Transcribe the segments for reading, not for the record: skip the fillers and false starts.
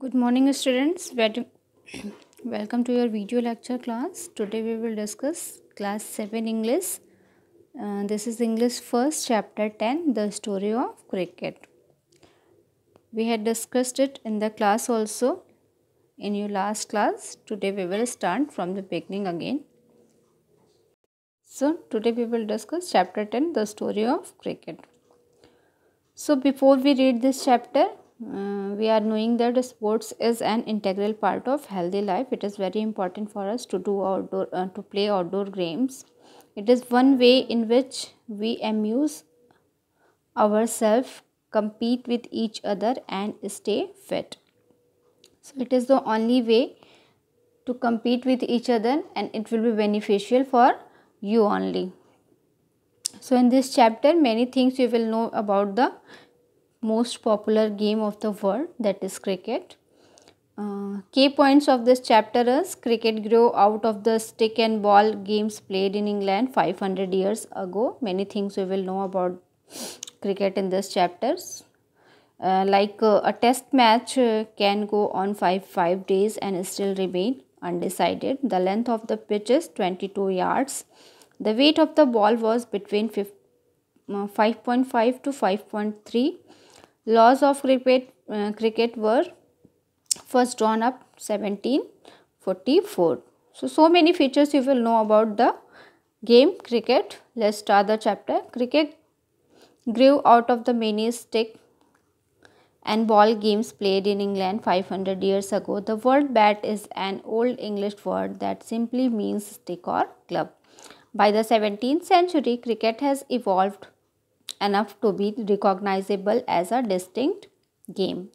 Good morning, students. Welcome to your video lecture class. Today we will discuss class 7 English. This is English first chapter 10, the story of cricket. We had discussed it in the class also in your last class. Today we will start from the beginning again. So today we will discuss chapter 10, the story of cricket. So before we read this chapter, we are knowing that sports is an integral part of healthy life. It is very important for us to to play outdoor games. It is one way in which we amuse ourselves, compete with each other, and stay fit. So it is the only way to compete with each other, and it will be beneficial for you only. So in this chapter, many things you will know about the most popular game of the world, that is cricket. Key points of this chapter is cricket grew out of the stick and ball games played in England 500 years ago. Many things we will know about cricket in this chapters. A test match can go on five days and still remain undecided. The length of the pitch is 22 yards. The weight of the ball was between 5.5 to 5.3. Laws of cricket were first drawn up 1744. So many features you will know about the game cricket. Let's start the chapter. Cricket grew out of the many stick and ball games played in England 500 years ago. The word bat is an old English word that simply means stick or club. By the 17th century, cricket has evolved enough to be recognizable as a distinct game.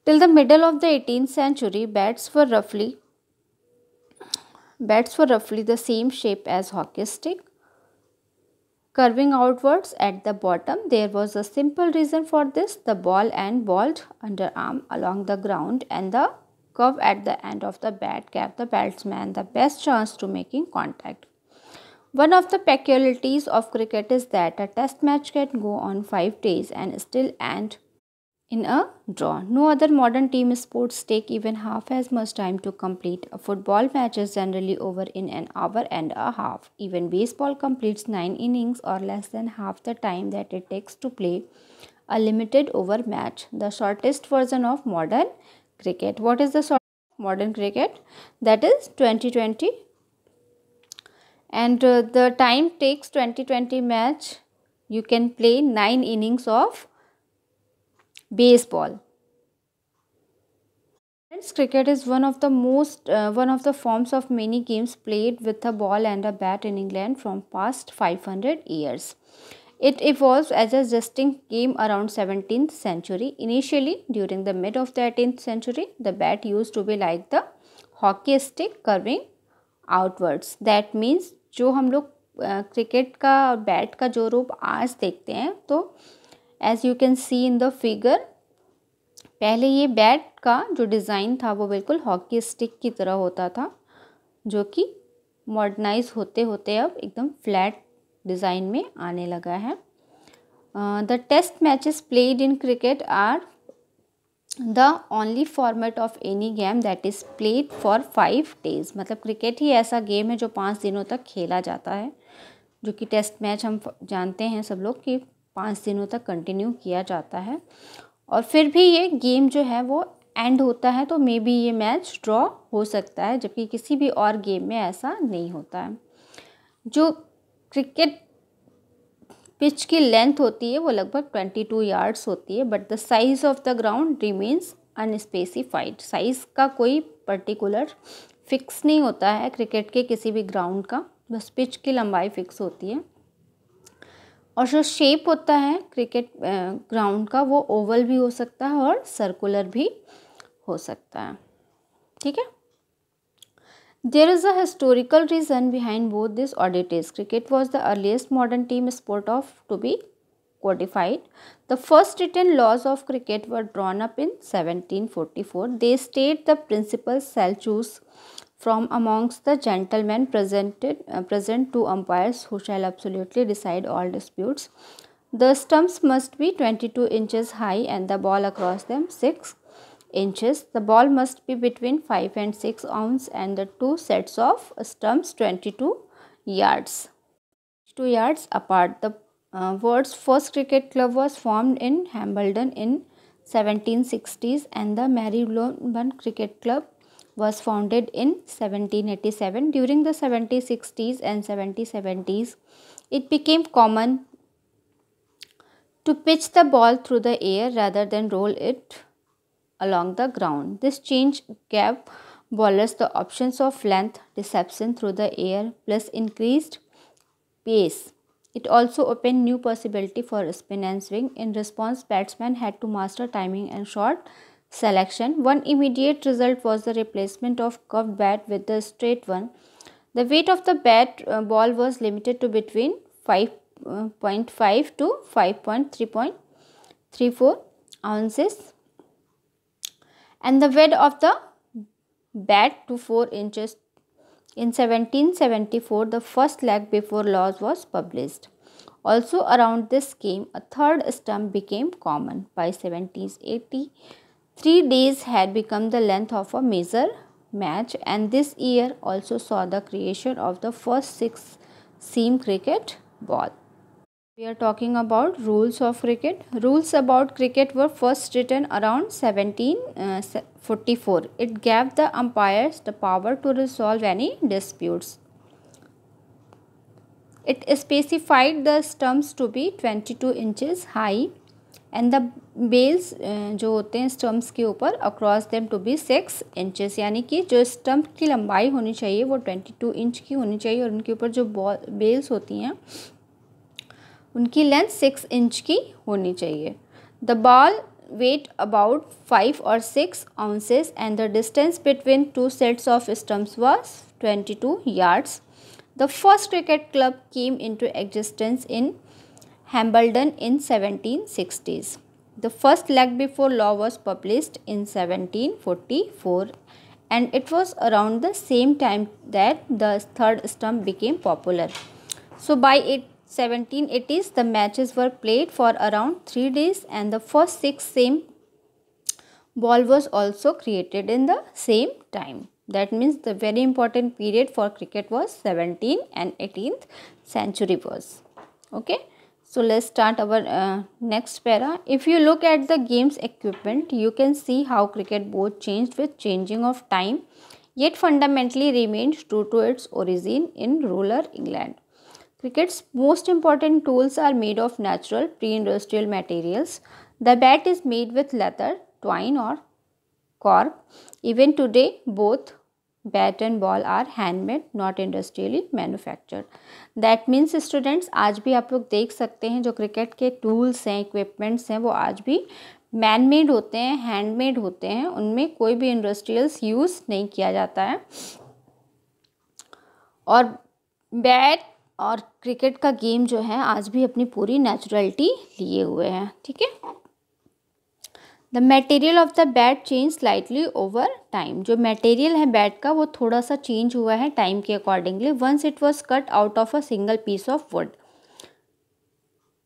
Till the middle of the 18th century, bats were roughly the same shape as hockey stick, curving outwards at the bottom. There was a simple reason for this: the ball and balled underarm along the ground and the curve at the end of the bat gave the batsman the best chance to making contact. One of the peculiarities of cricket is that a test match can go on 5 days and still end in a draw. No other modern team sports take even half as much time to complete. A football match is generally over in an hour and a half. Even baseball completes 9 innings or less than half the time that it takes to play a limited over match. The shortest version of modern cricket. What is the shortest modern cricket? That is 2020. And the time takes 2020 match. You can play 9 innings of baseball. Cricket is one of the forms of many games played with a ball and a bat in England from past 500 years. It evolved as a distinct game around 17th century. Initially, during the mid of the 18th century, the bat used to be like the hockey stick curving outwards. That means जो हम लोग cricket का bat का जो रूप आज देखते हैं, तो as you can see in the figure, पहले ये बैट का जो डिज़ाइन था वो बिल्कुल हॉकी स्टिक की तरह होता था, जो कि मॉडर्नाइज होते होते अब एकदम फ्लैट डिज़ाइन में आने लगा है. The test matches played in cricket are the only format of any game that is played for 5 days. मतलब क्रिकेट ही ऐसा गेम है जो 5 दिनों तक खेला जाता है, जो कि टेस्ट मैच हम जानते हैं सब लोग कि 5 दिनों तक कंटिन्यू किया जाता है. और फिर भी ये गेम जो है वो एंड होता है, तो मे बी ये मैच ड्रॉ हो सकता है, जबकि किसी भी और गेम में ऐसा नहीं होता है. जो क्रिकेट पिच की लेंथ होती है वो लगभग 22 yards होती है, but the size of the ground remains unspecified. Size का कोई पर्टिकुलर फिक्स नहीं होता है क्रिकेट के किसी भी ग्राउंड का, बस पिच की लंबाई फिक्स होती है. और जो शेप होता है क्रिकेट ग्राउंड का वो ओवल भी हो सकता है और सर्कुलर भी हो सकता है. ठीक है. There is a historical reason behind both these oddities. Cricket was the earliest modern team sport to be codified. The first written laws of cricket were drawn up in 1744. They state the principles shall choose from amongst the gentlemen present 2 umpires who shall absolutely decide all disputes. The stumps must be 22 inches high and the ball across them 6 inches. The ball must be between 5 and 6 ounce and the two sets of stumps 22 yards. 2 yards apart. The world's first cricket club was formed in Hambledon in 1760s and the Marylebone Cricket Club was founded in 1787. During the 1760s and 1770s, it became common to pitch the ball through the air rather than roll it along the ground. This change gave bowlers the options of length, deception through the air plus increased pace. It also opened new possibility for spin and swing. In response, batsmen had to master timing and shot selection. One immediate result was the replacement of curved bat with the straight one. The weight of the ball was limited to between 5.5 to 5.34 ounces and the width of the bat to 4 inches. In 1774, the first leg before laws was published. Also around this game, a third stump became common. By 1780, 3 days had become the length of a major match, and this year also saw the creation of the first 6-seam cricket ball. We are talking about rules of cricket. Rules about cricket were first written around 1744. It gave the umpires the power to resolve any disputes. It specified the stumps to be 22 inches high and the bails जो होते हैं stumps के ऊपर across them to be 6 inches, यानी कि जो stump की लंबाई होनी चाहिए वो 22 इंच की होनी चाहिए और उनके ऊपर जो बेल्स होती हैं उनकी लेंथ 6 इंच की होनी चाहिए. The ball weight about 5 or 6 ounces and the distance between two sets of stumps was 22 yards. The first cricket club came into existence in Hambledon in 1760s. The first leg before law was published in 1744 and it was around the same time that the third stump became popular. So by 1780s, the matches were played for around 3 days and the first 6-seam ball was also created in the same time. That means the very important period for cricket was 17th and 18th century was. Okay. So let's start our next para. If you look at the game's equipment, you can see how cricket both changed with changing of time, yet fundamentally remained true to its origin in rural England. Cricket's most important tools are made of natural pre-industrial materials. The bat is made with leather, twine or cork. Even today, both bat and ball are handmade, not industrially manufactured. That means students, आज भी आप लोग देख सकते हैं जो cricket के tools हैं, इक्विपमेंट्स हैं, वो आज भी मैन मेड होते हैं, हैंडमेड होते हैं. उनमें कोई भी इंडस्ट्रियल्स यूज़ नहीं किया जाता है. और बैट और क्रिकेट का गेम जो है आज भी अपनी पूरी नेचुरलिटी लिए हुए हैं. ठीक है. The material of the bat change slightly over time. जो मटेरियल है बैट का वो थोड़ा सा चेंज हुआ है टाइम के accordingly. Once it was cut out of a single piece of wood.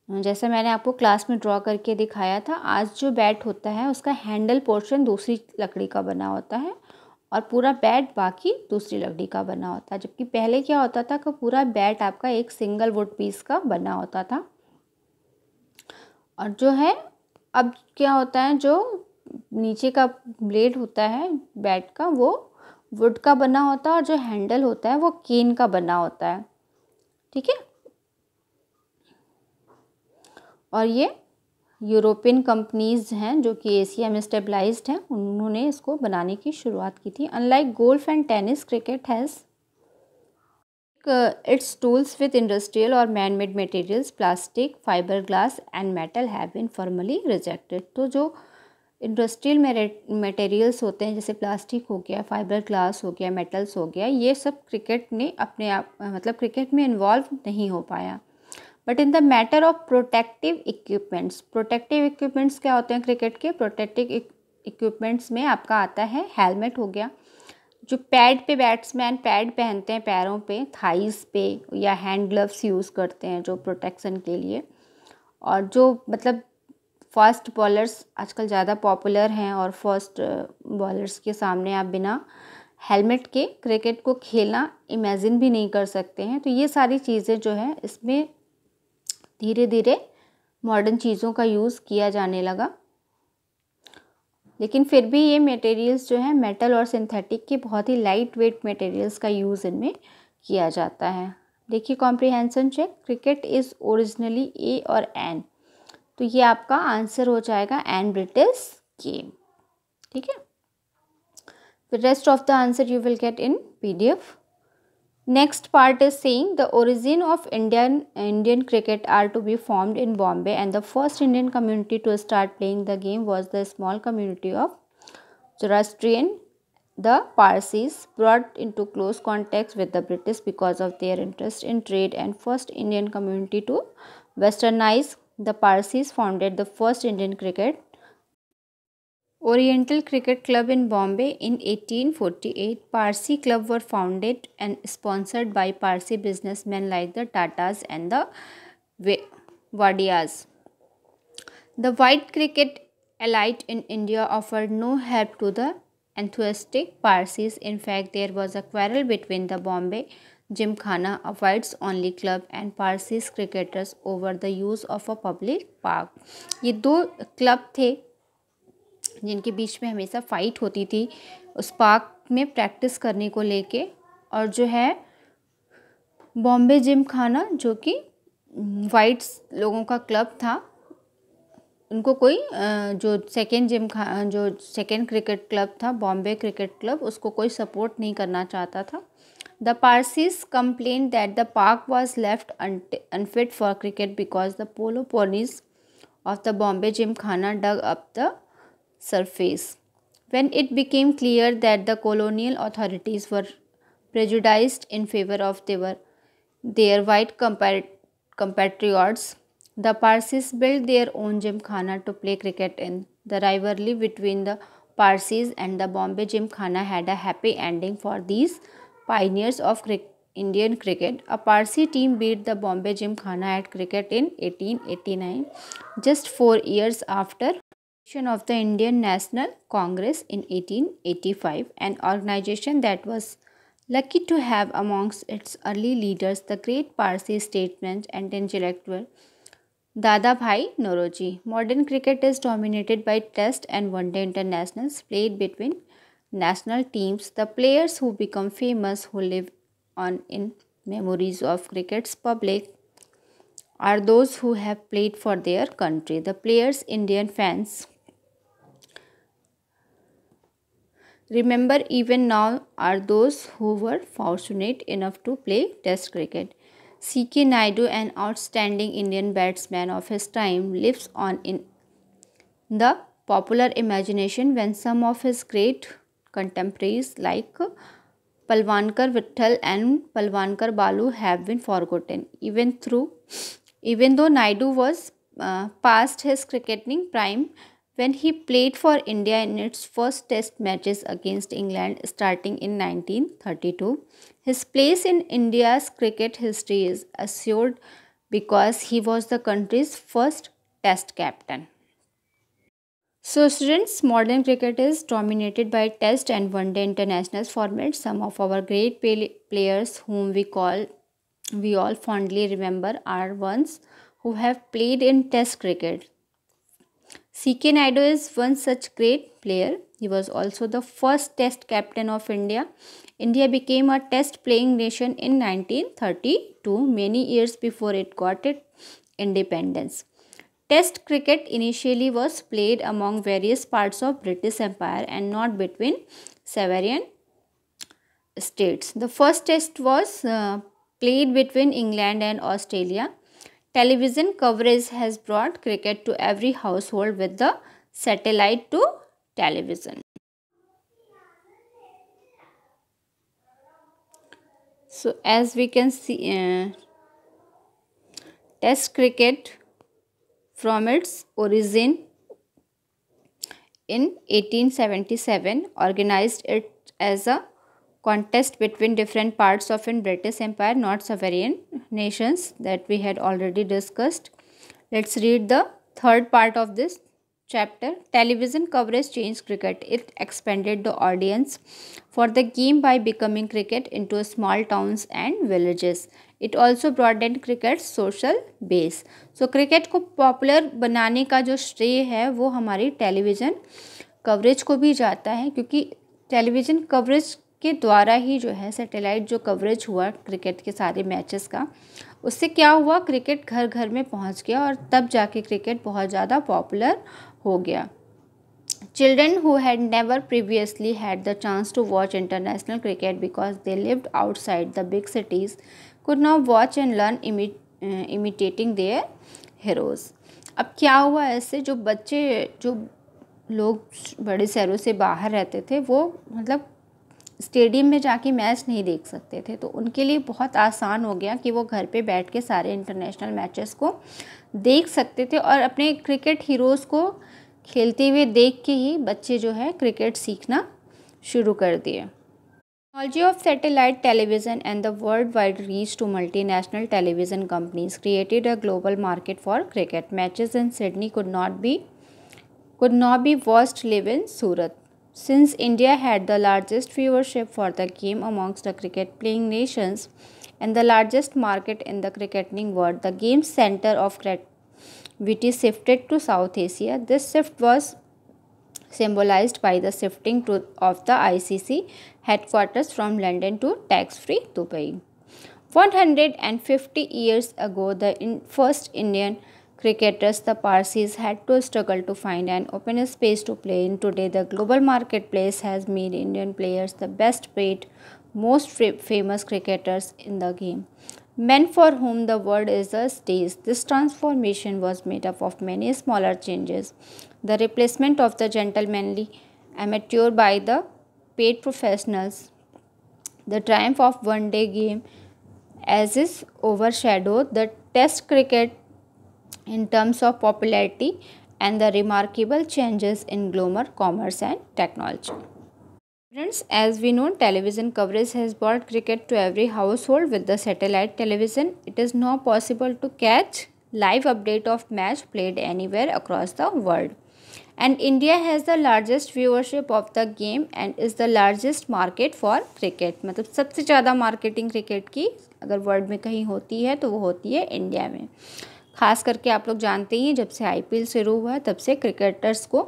जैसे मैंने आपको क्लास में ड्रॉ करके दिखाया था, आज जो बैट होता है उसका हैंडल पोर्शन दूसरी लकड़ी का बना होता है और पूरा बैट बाकी दूसरी लकड़ी का बना होता है. जबकि पहले क्या होता था कि पूरा बैट आपका एक सिंगल वुड पीस का बना होता था. और जो है अब क्या होता है, जो नीचे का ब्लेड होता है बैट का वो वुड का बना होता है और जो हैंडल होता है वो केन का बना होता है. ठीक है. और ये यूरोपियन कंपनीज हैं जो कि एशिया में स्टेबलाइज्ड हैं, उन्होंने इसको बनाने की शुरुआत की थी. Unlike golf and tennis, cricket has its tools with industrial or man-made materials, plastic, fiberglass and metal have been formally rejected. तो जो इंडस्ट्रियल मटेरियल्स होते हैं जैसे प्लास्टिक हो गया, फाइबर ग्लास हो गया, मेटल्स हो गया, ये सब क्रिकेट ने अपने आप मतलब क्रिकेट में इन्वॉल्व नहीं हो पाया. But in the matter of protective equipments क्या होते हैं क्रिकेट के? प्रोटेक्टिव इक्विपमेंट्स में आपका आता है हेलमेट हो गया, जो पैड पे बैट्समैन पैड पहनते हैं पैरों पे, थाइस पे, या हैंड ग्लव्स यूज़ करते हैं जो प्रोटेक्शन के लिए. और जो मतलब फास्ट बॉलर्स आजकल ज़्यादा पॉपुलर हैं और फास्ट बॉलर्स के सामने आप बिना हेलमेट के क्रिकेट को खेलना इमेजिन भी नहीं कर सकते हैं। तो ये सारी चीज़ें जो है इसमें धीरे धीरे मॉडर्न चीज़ों का यूज़ किया जाने लगा, लेकिन फिर भी ये मटेरियल्स जो है मेटल और सिंथेटिक के बहुत ही लाइट वेट मटेरियल्स का यूज़ इनमें किया जाता है। देखिए comprehension check, cricket is originally a और एन, तो ये आपका आंसर हो जाएगा एन ब्रिटिश गेम। ठीक है, the rest of the answer you will get in PDF. Next part is saying the origin of Indian cricket are to be formed in Bombay, and the first Indian community to start playing the game was the small community of Zoroastrian. The Parsis brought into close contact with the British because of their interest in trade, and first Indian community to westernize. The Parsis founded the first Indian cricket Oriental Cricket Club in Bombay in 1848. Parsi Club were founded and sponsored by Parsi businessmen like the Tatas and the Wadias. The white cricket elite in India offered no help to the enthusiastic Parsis. In fact, there was a quarrel between the Bombay Gymkhana, a whites only club, and Parsis cricketers over the use of a public park. ये दो club थे जिनके बीच में हमेशा fight होती थी उस park में प्रैक्टिस करने को लेके, और जो है बॉम्बे जिम खाना जो कि वाइट्स लोगों का क्लब था, उनको कोई जो सेकेंड क्रिकेट क्लब था बॉम्बे क्रिकेट क्लब, उसको कोई सपोर्ट नहीं करना चाहता था। The Parsees complain that the park was left unfit for cricket because the polo ponies of the Bombay Gymkhana dug up the surface. When it became clear that the colonial authorities were prejudiced in favor of their white compatriots, the Parsis built their own gymkhana to play cricket in. The rivalry between the Parsis and the Bombay Gymkhana had a happy ending for these pioneers of Indian cricket. A Parsi team beat the Bombay Gymkhana at cricket in 1889, just 4 years after of the Indian National Congress in 1885, an organization that was lucky to have amongst its early leaders the great Parsi statesman and intellectual Dadabhai Naoroji. Modern cricket is dominated by Test and One-Day internationals played between national teams. The players who become famous, who live on in memories of cricket's public, are those who have played for their country. The players Indian fans remember even now are those who were fortunate enough to play Test cricket. C.K. Naidu, an outstanding Indian batsman of his time, lives on in the popular imagination when some of his great contemporaries like Palwankar Vitthal and Palwankar Balu have been forgotten. Even though Naidu was past his cricketing prime, when he played for India in its first test matches against England starting in 1932, his place in India's cricket history is assured because he was the country's first test captain. So students, modern cricket is dominated by test and one-day international formats. Some of our great players whom we all fondly remember are ones who have played in test cricket. C.K. Naidu is one such great player. He was also the first test captain of India. India became a test playing nation in 1932, many years before it got its independence. Test cricket initially was played among various parts of British Empire and not between sovereign states. The first test was played between England and Australia. Television coverage has brought cricket to every household with the satellite to television. So as we can see, Test cricket from its origin in 1877 organized it as a contest between different parts of in British Empire, not sovereign nations, that we had already discussed. Let's read the third part of this chapter, television coverage changed cricket. It expanded the audience for the game by becoming cricket into small towns and villages. It also broadened cricket's social base. So cricket को popular बनाने का जो श्रेय है वो हमारी television coverage को भी जाता है, क्योंकि टेलीविज़न कवरेज के द्वारा ही जो है सैटेलाइट जो कवरेज हुआ क्रिकेट के सारे मैचेस का, उससे क्या हुआ, क्रिकेट घर घर में पहुंच गया और तब जाके क्रिकेट बहुत ज़्यादा पॉपुलर हो गया. Children who had never previously had the chance to watch international cricket because they lived outside the big cities could now watch and learn imitating their heroes. अब क्या हुआ, ऐसे जो बच्चे जो लोग बड़े शहरों से बाहर रहते थे वो मतलब स्टेडियम में जाके मैच नहीं देख सकते थे, तो उनके लिए बहुत आसान हो गया कि वो घर पे बैठ के सारे इंटरनेशनल मैचेस को देख सकते थे और अपने क्रिकेट हीरोज़ को खेलते हुए देख के ही बच्चे जो है क्रिकेट सीखना शुरू कर दिए. Technology of satellite television and the worldwide reach to multinational television companies created a global market for cricket. Matches in Sydney could not be watched live in Surat. Since India had the largest viewership for the game amongst the cricket-playing nations and the largest market in the cricketing world, the game's center of gravity shifted to South Asia. This shift was symbolized by the shifting of the ICC headquarters from London to tax-free Dubai. 150 years ago, the first Indian cricketers, the Parsis, had to struggle to find an open space to play in. Today, the global marketplace has made Indian players the best paid, most famous cricketers in the game. Men for whom the world is a stage. This transformation was made up of many smaller changes. The replacement of the gentlemanly amateur by the paid professionals. The triumph of one-day game as is overshadowed the test cricket in terms of popularity and the remarkable changes in global commerce and technology. Friends, as we know, television coverage has brought cricket to every household. With the satellite television, it is now possible to catch live update of match played anywhere across the world. And India has the largest viewership of the game and is the largest market for cricket. मतलब सबसे ज़्यादा marketing cricket की अगर world में कहीं होती है तो वो होती है इंडिया में. ख़ास करके आप लोग जानते ही जब से IPL शुरू हुआ तब से क्रिकेटर्स को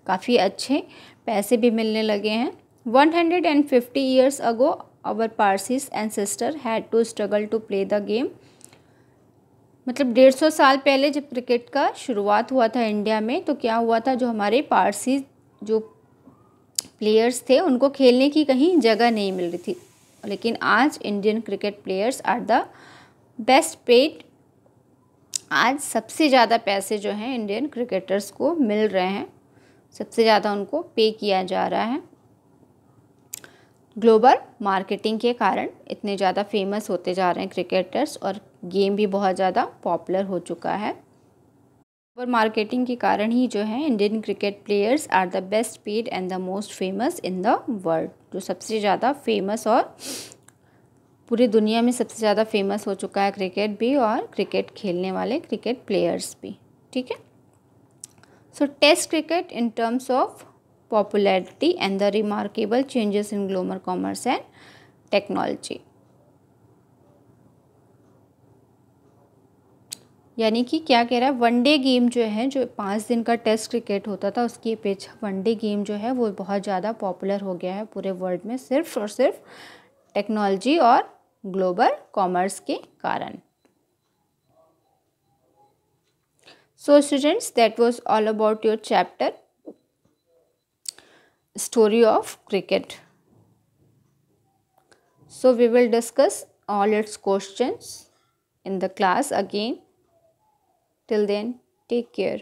काफ़ी अच्छे पैसे भी मिलने लगे हैं. 150 years ago, our Parsis ancestor had to struggle to play the game. मतलब 150 साल पहले जब क्रिकेट का शुरुआत हुआ था इंडिया में तो क्या हुआ था, जो हमारे पारसी जो प्लेयर्स थे उनको खेलने की कहीं जगह नहीं मिल रही थी. लेकिन आज Indian cricket players are the best paid. आज सबसे ज़्यादा पैसे जो हैं इंडियन क्रिकेटर्स को मिल रहे हैं, सबसे ज़्यादा उनको पे किया जा रहा है. ग्लोबल मार्केटिंग के कारण इतने ज़्यादा फेमस होते जा रहे हैं क्रिकेटर्स और गेम भी बहुत ज़्यादा पॉपुलर हो चुका है. ग्लोबल मार्केटिंग के कारण ही जो है Indian cricket players are the best paid and the most famous in the world. जो सबसे ज़्यादा फेमस और पूरी दुनिया में सबसे ज़्यादा फेमस हो चुका है क्रिकेट भी और क्रिकेट खेलने वाले क्रिकेट प्लेयर्स भी. ठीक है. So test cricket in terms of popularity and the remarkable changes in global commerce and technology. यानी कि क्या कह रहा है, वनडे गेम जो है, जो 5 दिन का टेस्ट क्रिकेट होता था उसकी अपेक्षा वनडे गेम जो है वो बहुत ज़्यादा पॉपुलर हो गया है पूरे वर्ल्ड में, सिर्फ और सिर्फ टेक्नोलॉजी और ग्लोबल कॉमर्स के कारण. So students, that was all about your chapter story of cricket. So we will discuss all its questions in the class again. Till then, take care.